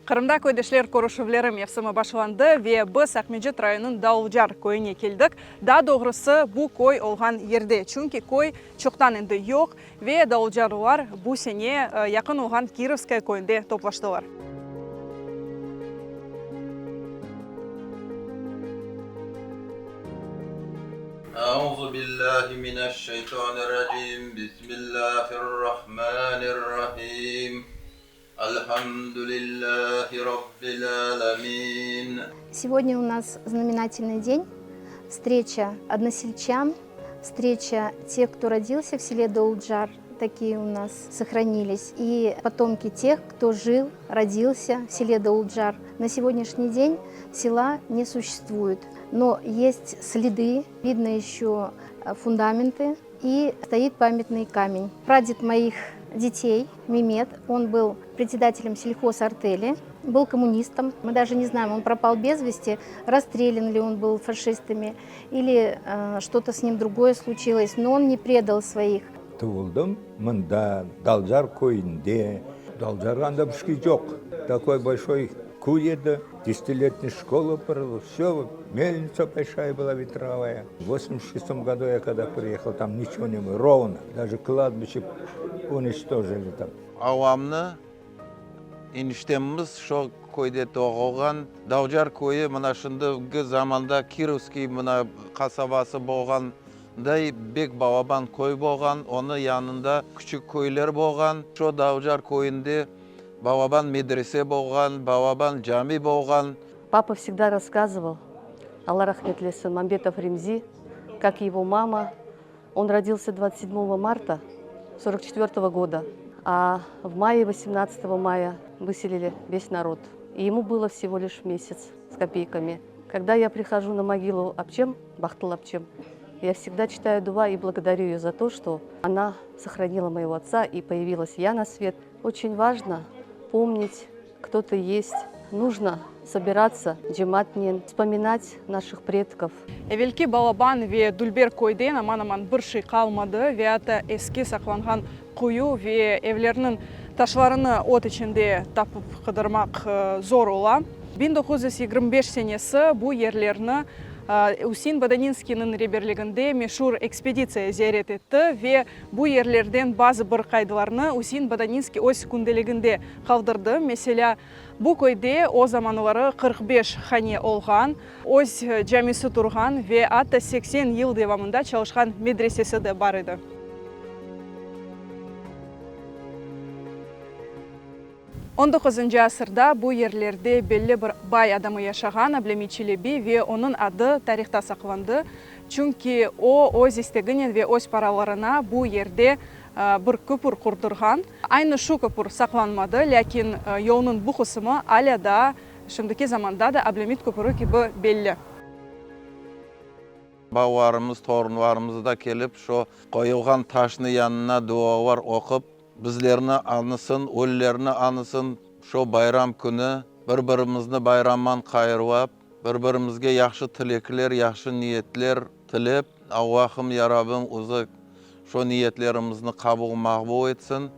Қырымда көйдешлер көрішівлері мевсімі башыланды ве біз Ақмежет районын Даулжар көйіне келдік. Да doğrusu bu көй олған ерде. Чүнки көй чоқтан енді йоқ ве Даулжарулар bu сене яқын олған Кировская көйінде топлаштылар. أعوذ بالله من الشيطان الرجيم بسم الله الرحمن الرحيم الحمد لله رب العالمين. Сегодня у нас знаменательный день, встреча односельчан, встреча тех, кто родился в селе Даулджар, такие у нас сохранились, и потомки тех, кто жил, родился в селе Даулджар. На сегодняшний день села не существует, но есть следы, видно еще фундаменты, и стоит памятный камень. Прадед моих детей, Мемет, он был председателем сельхозартели, был коммунистом. Мы даже не знаем, он пропал без вести, расстрелян ли он был фашистами, или что-то с ним другое случилось, но он не предал своих. Туылдым, мында, Даулжар көйінде. Даулжарғанда бішкі жоқ. Такой большой куй еді, 10-летняя школа была, все, мельница большая была ветровая. В 86 году я когда приехал, там ничего не было, ровно. Даже кладбище уничтожили там. Авамны eniştemimiz şu köyde doğulgan. Даулжар көйі мына шындығы заманда Кировский мына қасабасы болған. Бек Бавабан көй болған, оны янында küçük көйлер болған. Şu Даулжар көйінде Бавабан медресе болған, Бавабан жами болған. Папа всегда рассказывал, Алла рахмет eylesin, Мамбетов Ремзи, как его мама. Он родился 27 марта 1944 года, а в мае, 18 мая выселили весь народ. И ему было всего лишь месяц с копейками. Когда я прихожу на могилу Апчем, Бахтыл Апчем, я всегда читаю дуа и благодарю ее за то, что она сохранила моего отца и появилась я на свет. Очень важно помнить, кто ты есть. Нужно собираться, джематнен, вспоминать наших предков. Эвелки Балабан ве Дульбер көйден аман-аман бір шей қалмады, ве аты еске сақланған қою ве евлерінің ташларыны от ішінде тапып қыдырмақ зор ола. 1925 сенесі бұл ерлеріні Усин Баданинскийның реберлігінде мешур экспедиция зиярет етті ве бұл ерлерден базы бір қайдыларыны Усин Баданинский ось күнделігінде қалдырды. Mesela бұл көйде о заманылары 45 хане олған, ось жамесі тұрған ве атта 80 ел девамында çalışқан медресесі де бар еді. 19 асырда бұл ерлерде белі бір бай адамы яшаған Аблеми Челеби ве оның ады тарихта сақланды. Чүнки о зестегінен ве ось параларына бұл ерде бір көпір құрдырған. Айны шу көпір сақланмады, ләкин йолның бұл қысымы аляда, шымдыке заманда да Аблемит көпірі кебі белі. Бауарымыз, торынварымыз да келіп, шо қойылған ташны янына дуалар оқып, bizlerini anısın, öllerini anısın, şu bayram günü bir-birimizini bayramman qayırvap, bir-birimizge yaxşı tilekler, yaxşı niyetler tilep, Allah'ım yarabım uzak şu niyetlerimizni kabul mağbu etsin.